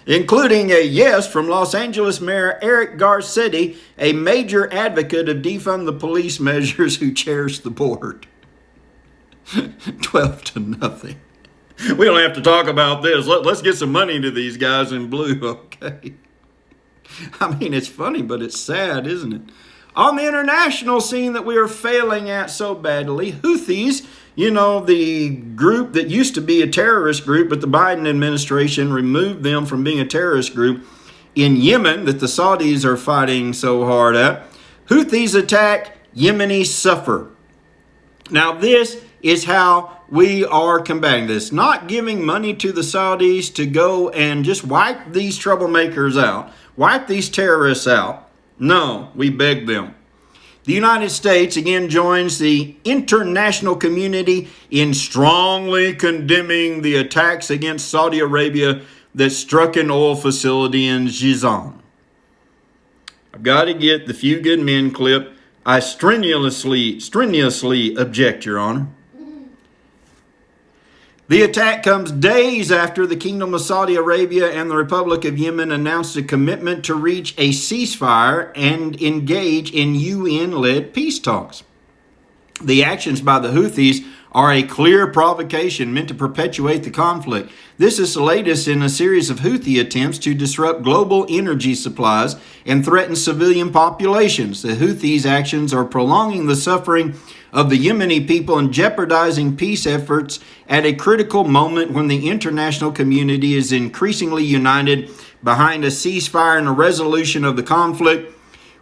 Including a yes from Los Angeles Mayor Eric Garcetti, a major advocate of defund the police measures who chairs the board. 12-0. We don't have to talk about this. Let's get some money to these guys in blue, okay? I mean, it's funny, but it's sad, isn't it? On the international scene that we are failing at so badly, Houthis, the group that used to be a terrorist group, but the Biden administration removed them from being a terrorist group in Yemen that the Saudis are fighting so hard at. Houthis attack, Yemenis suffer. Now, this is how we are combating this. Not giving money to the Saudis to go and just wipe these troublemakers out, wipe these terrorists out. No, we beg them. The United States again joins the international community in strongly condemning the attacks against Saudi Arabia that struck an oil facility in Jizan. I've got to get the Few Good Men clip. I strenuously object, Your Honor. The attack comes days after the Kingdom of Saudi Arabia and the Republic of Yemen announced a commitment to reach a ceasefire and engage in UN-led peace talks. The actions by the Houthis are a clear provocation meant to perpetuate the conflict. This is the latest in a series of Houthi attempts to disrupt global energy supplies and threaten civilian populations. The Houthis' actions are prolonging the suffering of the Yemeni people and jeopardizing peace efforts at a critical moment when the international community is increasingly united behind a ceasefire and a resolution of the conflict.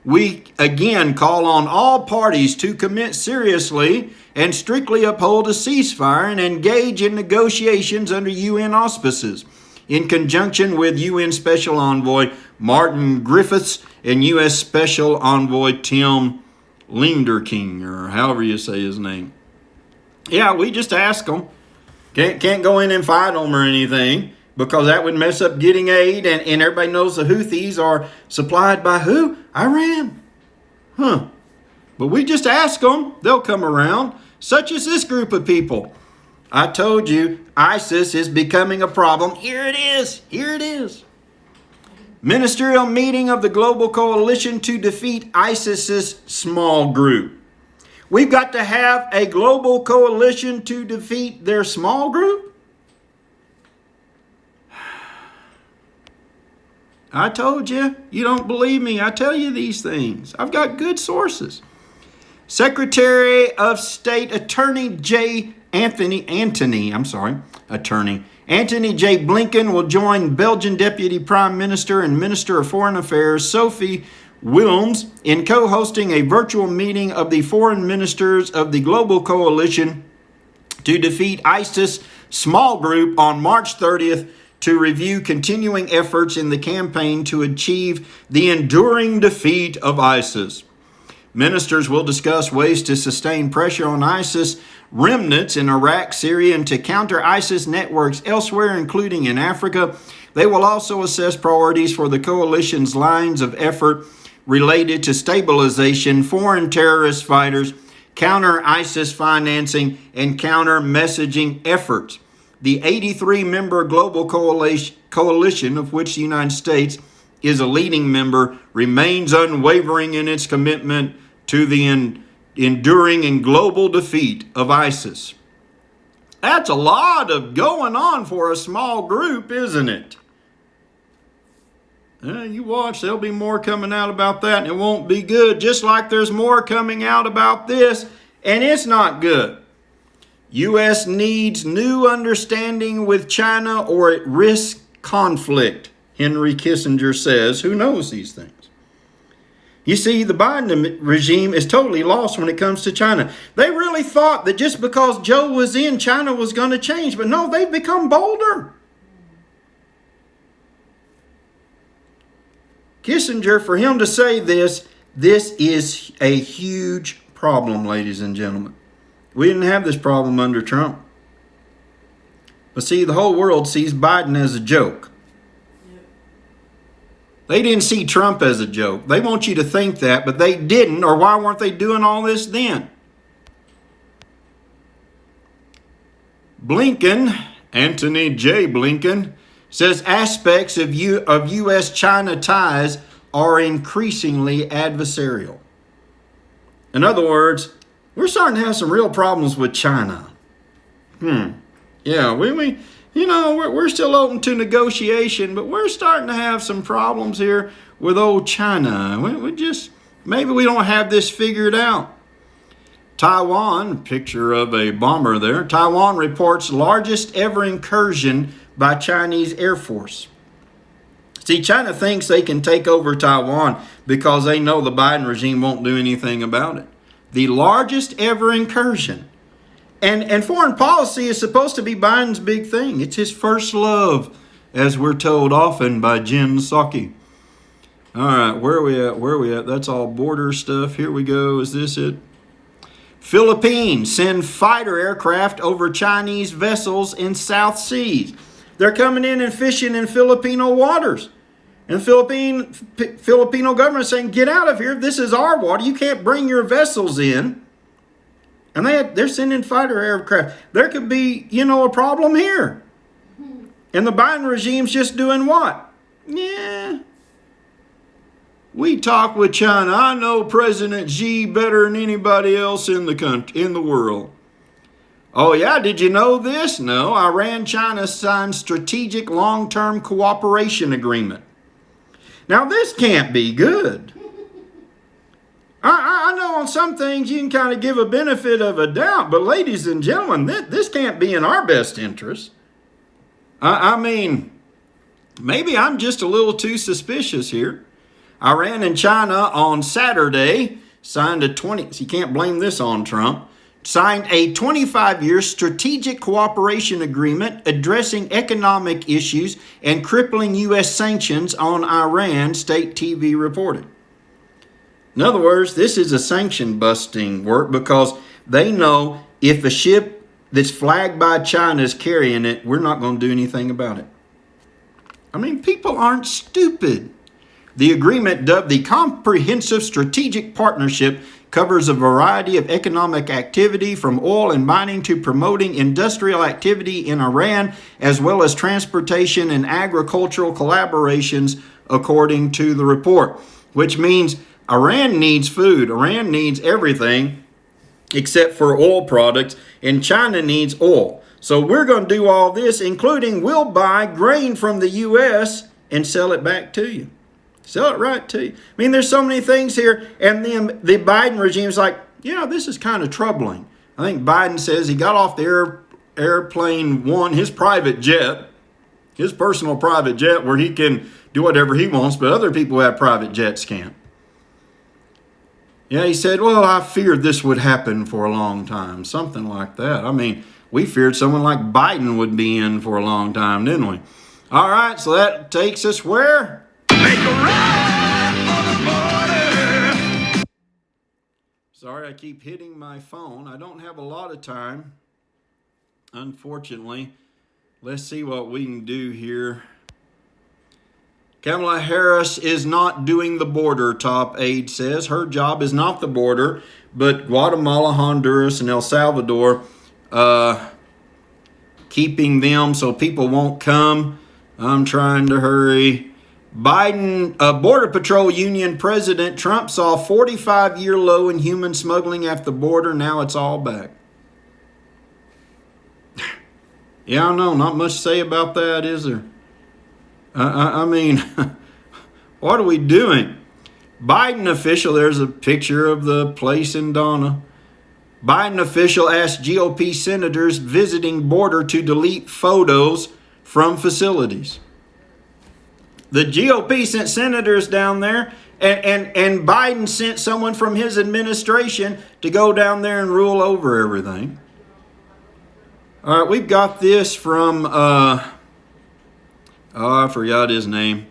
we again call on all parties to commit seriously and strictly uphold a ceasefire and engage in negotiations under UN auspices, in conjunction with UN Special Envoy Martin Griffiths and U.S. Special Envoy Tim Linderking, or however you say his name. Yeah, we just ask them. Can't go in and fight them or anything, because that would mess up getting aid, and everybody knows the Houthis are supplied by who? Iran. But we just ask them. They'll come around, such as this group of people. I told you, ISIS is becoming a problem. Here it is. Here it is. Ministerial meeting of the Global Coalition to defeat ISIS's small group. We've got to have a global coalition to defeat their small group? I told you, you don't believe me. I tell you these things. I've got good sources. Secretary of State Attorney Anthony J. Blinken will join Belgian Deputy Prime Minister and Minister of Foreign Affairs Sophie Willems in co-hosting a virtual meeting of the foreign ministers of the Global Coalition to defeat ISIS small group on March 30th to review continuing efforts in the campaign to achieve the enduring defeat of ISIS. Ministers will discuss ways to sustain pressure on ISIS remnants in Iraq, Syria, and to counter ISIS networks elsewhere, including in Africa. They will also assess priorities for the coalition's lines of effort related to stabilization, foreign terrorist fighters, counter ISIS financing, and counter messaging efforts. The 83-member global coalition, of which the United States is a leading member, remains unwavering in its commitment to the enduring and global defeat of ISIS. That's a lot of going on for a small group, isn't it? You watch, there'll be more coming out about that, and it won't be good, just like there's more coming out about this, and it's not good. U.S. needs new understanding with China or it risks conflict, Henry Kissinger says. Who knows these things? You see, the Biden regime is totally lost when it comes to China. They really thought that just because Joe was in, China was going to change. But no, they've become bolder. Kissinger, for him to say this is a huge problem, ladies and gentlemen. We didn't have this problem under Trump. But see, the whole world sees Biden as a joke. They didn't see Trump as a joke. They want you to think that, but they didn't, or why weren't they doing all this then? Blinken, Anthony J. Blinken, says aspects of U.S.-China ties are increasingly adversarial. In other words, we're starting to have some real problems with China. Yeah, we're still open to negotiation, but we're starting to have some problems here with old China. Maybe we don't have this figured out. Taiwan, picture of a bomber there. Taiwan reports largest ever incursion by Chinese Air Force. See, China thinks they can take over Taiwan because they know the Biden regime won't do anything about it. The largest ever incursion. And foreign policy is supposed to be Biden's big thing. It's his first love, as we're told often by Jen Psaki. All right, where are we at? That's all border stuff. Here we go. Is this it? Philippines send fighter aircraft over Chinese vessels in South Seas. They're coming in and fishing in Filipino waters. And the Filipino government is saying, get out of here. This is our water. You can't bring your vessels in. And they're sending fighter aircraft. There could be, a problem here. And the Biden regime's just doing what? Yeah. We talk with China. I know President Xi better than anybody else in the world. Oh yeah, did you know this? No, Iran-China signed strategic long-term cooperation agreement. Now this can't be good. I know on some things you can kind of give a benefit of a doubt, but ladies and gentlemen, this can't be in our best interest. I mean, maybe I'm just a little too suspicious here. Iran and China on Saturday signed you can't blame this on Trump, signed a 25-year strategic cooperation agreement addressing economic issues and crippling U.S. sanctions on Iran, state TV reported. In other words, this is a sanction busting work because they know if a ship that's flagged by China is carrying it, we're not going to do anything about it. I mean, people aren't stupid. The agreement, dubbed the Comprehensive Strategic Partnership, covers a variety of economic activity from oil and mining to promoting industrial activity in Iran, as well as transportation and agricultural collaborations, according to the report, which means Iran needs food. Iran needs everything except for oil products, and China needs oil. So we're going to do all this, including we'll buy grain from the U.S. and sell it back to you. Sell it right to you. I mean, there's so many things here. And then the Biden regime is like, yeah, this is kind of troubling. I think Biden says he got off the airplane one, his private jet, his personal private jet, where he can do whatever he wants, but other people who have private jets can't. Yeah, he said, well, I feared this would happen for a long time. Something like that. I mean, we feared someone like Biden would be in for a long time, didn't we? All right, so that takes us where? Make a run for the border. Sorry, I keep hitting my phone. I don't have a lot of time, unfortunately. Let's see what we can do here. Kamala Harris is not doing the border, top aide says. Her job is not the border, but Guatemala, Honduras, and El Salvador, keeping them so people won't come. I'm trying to hurry. Biden, Border Patrol Union President Trump saw 45-year low in human smuggling at the border. Now it's all back. Yeah, I know. Not much to say about that, is there? I mean, what are we doing? Biden official, there's a picture of the place in Donna. Biden official asked GOP senators visiting border to delete photos from facilities. The GOP sent senators down there, and Biden sent someone from his administration to go down there and rule over everything. All right, we've got this from, I forgot his name.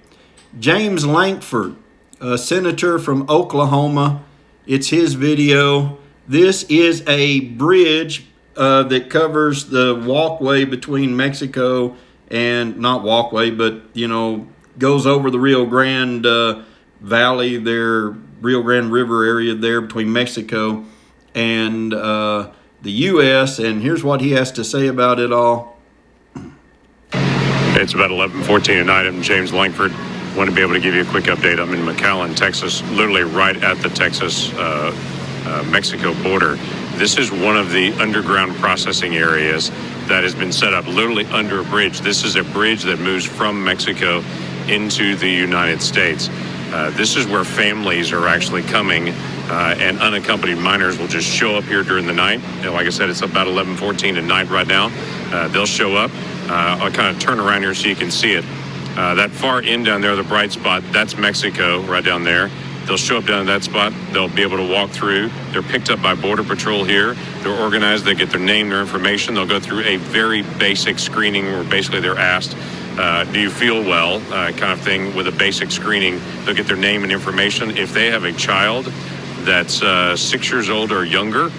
James Lankford, a senator from Oklahoma. It's his video. This is a bridge that covers the walkway between Mexico and, not walkway, but, goes over the Rio Grande Valley there, Rio Grande River area there between Mexico and the U.S. And here's what he has to say about it all. It's about 11:14 at night. I'm James Lankford. Want to be able to give you a quick update. I'm in McAllen, Texas, literally right at the Texas-Mexico border. This is one of the underground processing areas that has been set up literally under a bridge. This is a bridge that moves from Mexico into the United States. This is where families are actually coming, and unaccompanied minors will just show up here during the night. And like I said, it's about 11:14 at night right now. They'll show up. I'll kind of turn around here so you can see it. That far end down there, the bright spot, that's Mexico right down there. They'll show up down at that spot. They'll be able to walk through. They're picked up by Border Patrol here. They're organized. They get their name, their information. They'll go through a very basic screening where basically they're asked, do you feel well, kind of thing, with a basic screening. They'll get their name and information. If they have a child that's 6 years old or younger,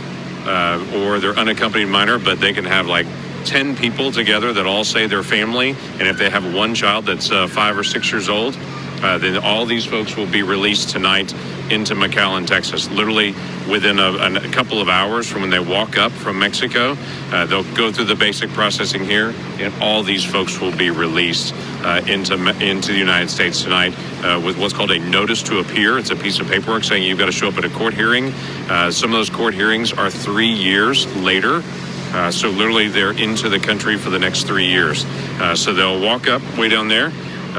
or they're unaccompanied minor, but they can have like 10 people together that all say they're family, and if they have one child that's 5 or 6 years old, then all these folks will be released tonight into McAllen, Texas. Literally within a couple of hours from when they walk up from Mexico, they'll go through the basic processing here, and all these folks will be released into the United States tonight with what's called a notice to appear. It's a piece of paperwork saying you've got to show up at a court hearing. Some of those court hearings are 3 years later. So literally they're into the country for the next 3 years. So they'll walk up way down there.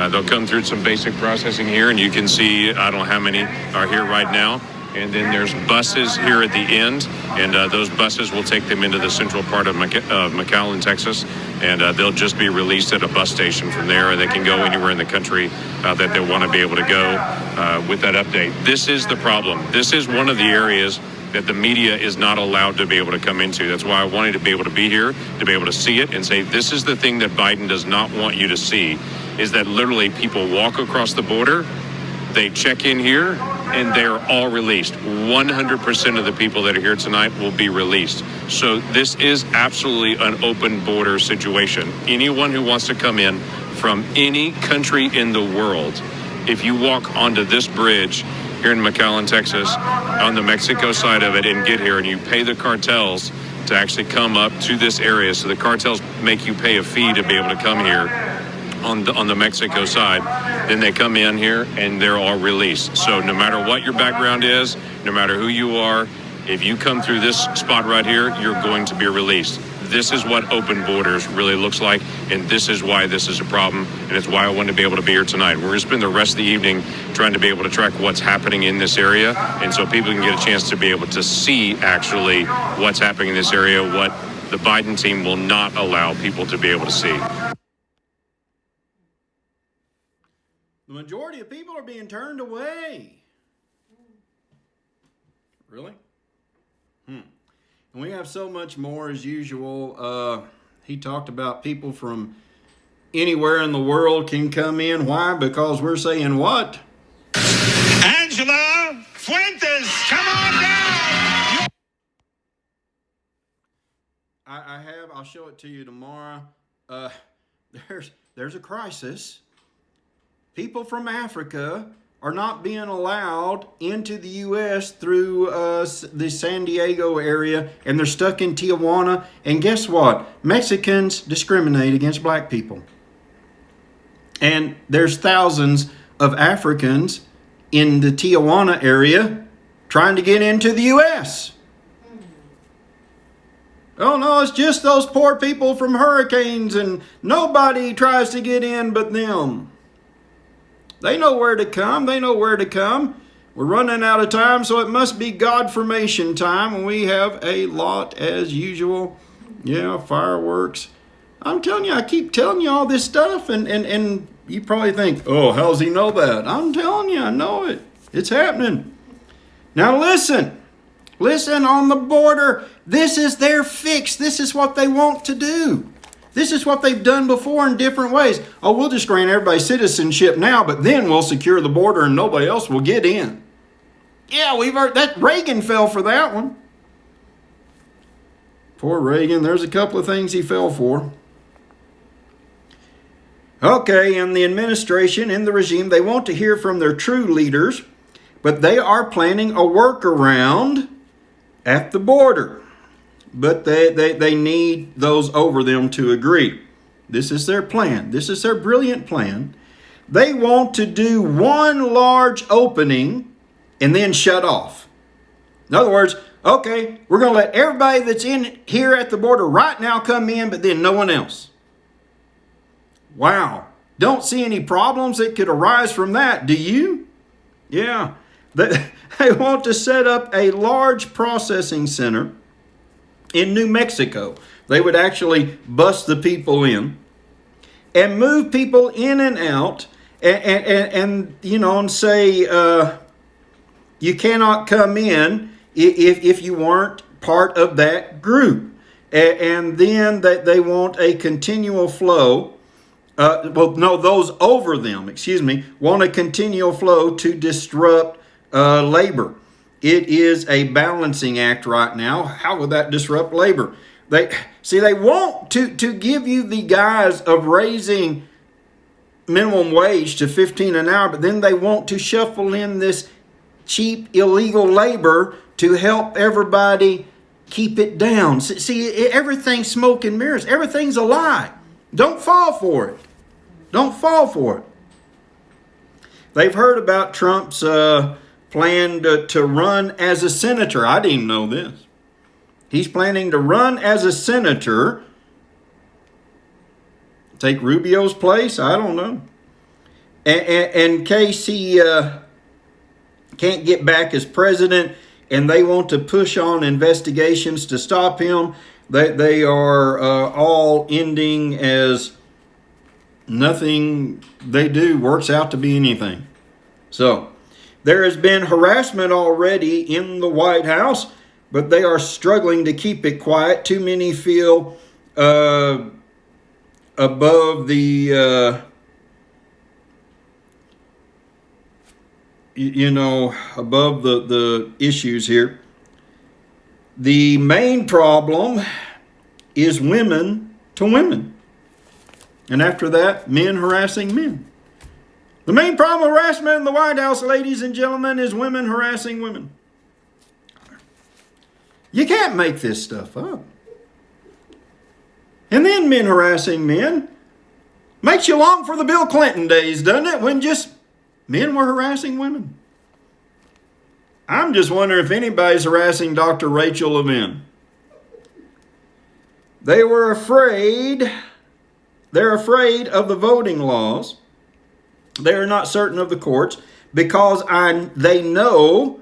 They'll come through some basic processing here, and you can see, I don't know how many are here right now. and then there's buses here at the end, and those buses will take them into the central part of McAllen, Texas, and they'll just be released at a bus station from there, and they can go anywhere in the country that they want to be able to go with that update. This is the problem. This is one of the areas that the media is not allowed to be able to come into. That's why I wanted to be able to be here, to be able to see it and say, this is the thing that Biden does not want you to see, is that literally people walk across the border, they check in here, and they're all released. 100% of the people that are here tonight will be released. So this is absolutely an open border situation. Anyone who wants to come in from any country in the world, if you walk onto this bridge here in McAllen, Texas, on the Mexico side of it, and get here, and you pay the cartels to actually come up to this area. So the cartels make you pay a fee to be able to come here on the Mexico side. Then they come in here and they're all released. So no matter what your background is, no matter who you are, if you come through this spot right here, you're going to be released. This is what open borders really looks like, and this is why this is a problem, and it's why I wanted to be able to be here tonight. We're going to spend the rest of the evening trying to be able to track what's happening in this area, and so people can get a chance to be able to see actually what's happening in this area, what the Biden team will not allow people to be able to see. The majority of people are being turned away. Really? And we have so much more as usual. He talked about people from anywhere in the world can come in. Why? Because we're saying what? Angela Fuentes, come on down! I'll show it to you tomorrow. There's a crisis. People from Africa are not being allowed into the U.S. through the San Diego area, and they're stuck in Tijuana. And guess what? Mexicans discriminate against black people. And there's thousands of Africans in the Tijuana area trying to get into the U.S. Oh, no, it's just those poor people from hurricanes, and nobody tries to get in but them. They know where to come. They know where to come. We're running out of time, so it must be God formation time, and we have a lot as usual. Yeah, fireworks. I'm telling you, I keep telling you all this stuff, and you probably think, oh, how does he know that? I'm telling you, I know it. It's happening. Now listen. Listen, on the border, this is their fix. This is what they want to do. This is what they've done before in different ways. Oh, we'll just grant everybody citizenship now, but then we'll secure the border and nobody else will get in. Yeah, we've heard that. Reagan fell for that one. Poor Reagan. There's a couple of things he fell for. Okay, in the administration, in the regime, they want to hear from their true leaders, but they are planning a workaround at the border. But they need those over them to agree. This is their plan. This is their brilliant plan. They want to do one large opening and then shut off. In other words, okay, we're going to let everybody that's in here at the border right now come in, but then no one else. Wow. Don't see any problems that could arise from that, do you? Yeah. They want to set up a large processing center in New Mexico. They would actually bus the people in and move people in and out and you know, and say you cannot come in if you weren't part of that group. And then they want a continual flow. Those over them, want a continual flow to disrupt labor. It is a balancing act right now. How would that disrupt labor? They want to give you the guise of raising minimum wage to $15 an hour, but then they want to shuffle in this cheap, illegal labor to help everybody keep it down. See, everything's smoke and mirrors. Everything's a lie. Don't fall for it. Don't fall for it. They've heard about Trump's plan to run as a senator. I didn't know this. He's planning to run as a senator. Take Rubio's place? I don't know. In case he can't get back as president, and they want to push on investigations to stop him. They are all ending as nothing they do works out to be anything. So there has been harassment already in the White House, but they are struggling to keep it quiet. Too many feel above the above the issues here. The main problem is women to women. And after that, men harassing men. The main problem of harassment in the White House, ladies and gentlemen, is women harassing women. You can't make this stuff up. And then men harassing men makes you long for the Bill Clinton days, doesn't it? When just men were harassing women. I'm just wondering if anybody's harassing Dr. Rachel Levin. They were afraid. They're afraid of the voting laws. They are not certain of the courts because they know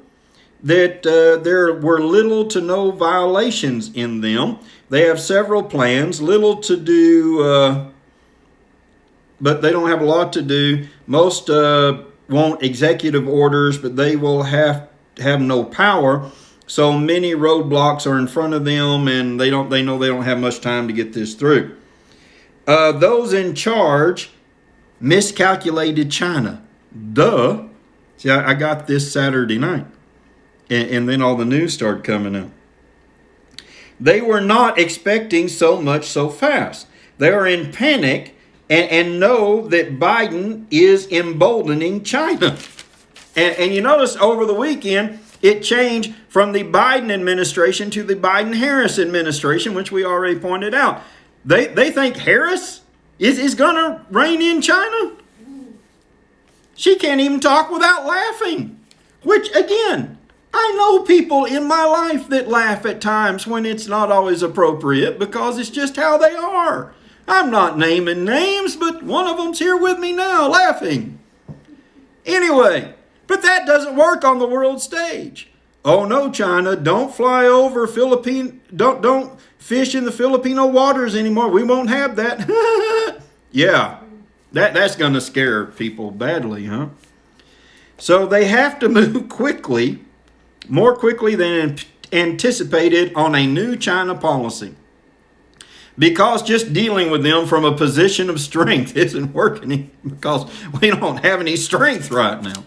that there were little to no violations in them. They have several plans, little to do, but they don't have a lot to do. Most want executive orders, but they will have no power. So many roadblocks are in front of them, and they know they don't have much time to get this through. Those in charge miscalculated China. Duh. See, I got this Saturday night, and then all the news started coming out. They were not expecting so much so fast. They are in panic and know that Biden is emboldening China. And you notice over the weekend, it changed from the Biden administration to the Biden-Harris administration, which we already pointed out. They think Harris is going to reign in China. She can't even talk without laughing. Which, again, I know people in my life that laugh at times when it's not always appropriate because it's just how they are. I'm not naming names, but one of them's here with me now laughing. Anyway, but that doesn't work on the world stage. Oh no, China, don't fly over don't fish in the Filipino waters anymore. We won't have that. Yeah, that's going to scare people badly, huh? So they have to move quickly, more quickly than anticipated on a new China policy. Because just dealing with them from a position of strength isn't working because we don't have any strength right now.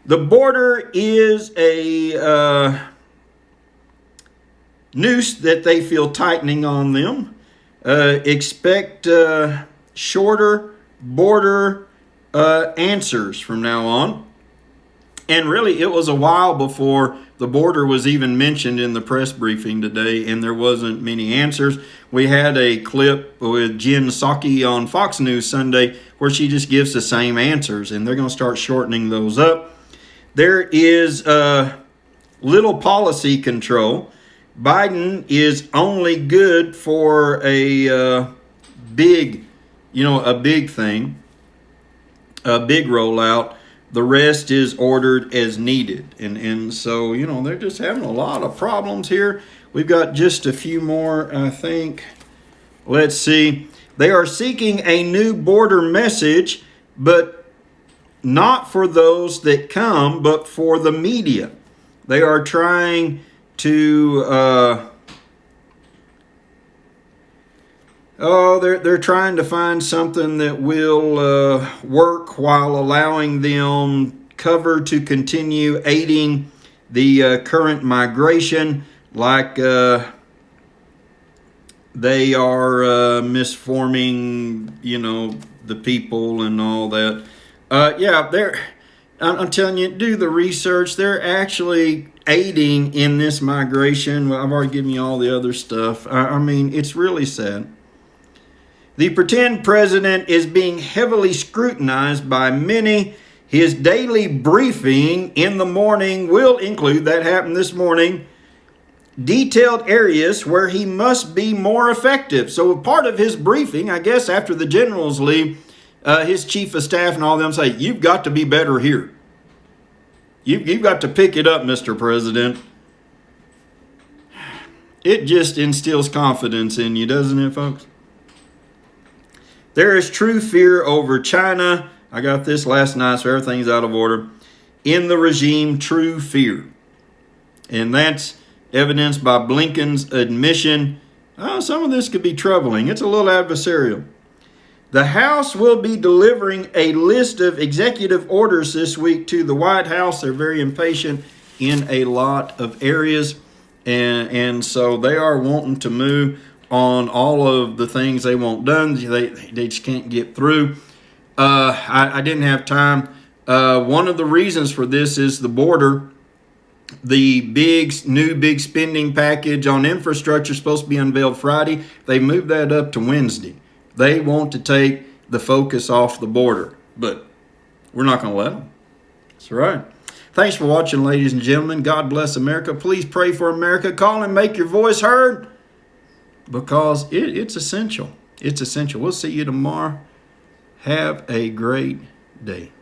The border is a noose that they feel tightening on them. Expect shorter border answers from now on. And really, it was a while before the border was even mentioned in the press briefing today, and there wasn't many answers. We had a clip with Jen Psaki on Fox News Sunday where she just gives the same answers, and they're going to start shortening those up. There is little policy control. Biden is only good for a big thing, a big rollout. The rest is ordered as needed. And so, they're just having a lot of problems here. We've got just a few more, I think. Let's see. They are seeking a new border message, but not for those that come, but for the media. They are trying to... they're trying to find something that will work while allowing them cover to continue aiding the current migration, like they are misforming, the people and all that. I'm telling you, do the research. They're actually aiding in this migration. Well, I've already given you all the other stuff. I mean, it's really sad. The pretend president is being heavily scrutinized by many. His daily briefing in the morning will include, that happened this morning, detailed areas where he must be more effective. So part of his briefing, I guess after the generals leave, his chief of staff and all them say, you've got to be better here. You've got to pick it up, Mr. President. It just instills confidence in you, doesn't it, folks? There is true fear over China. I got this last night, so everything's out of order. In the regime, true fear. And that's evidenced by Blinken's admission. Some of this could be troubling. It's a little adversarial. The House will be delivering a list of executive orders this week to the White House. They're very impatient in a lot of areas. And so they are wanting to move on all of the things they want done. They just can't get through. I didn't have time. One of the reasons for this is the border. The new big spending package on infrastructure is supposed to be unveiled Friday. They moved that up to Wednesday. They want to take the focus off the border, but we're not going to let them. That's right. Thanks for watching, ladies and gentlemen. God bless America. Please pray for America. Call and make your voice heard, because it's essential. It's essential. We'll see you tomorrow. Have a great day.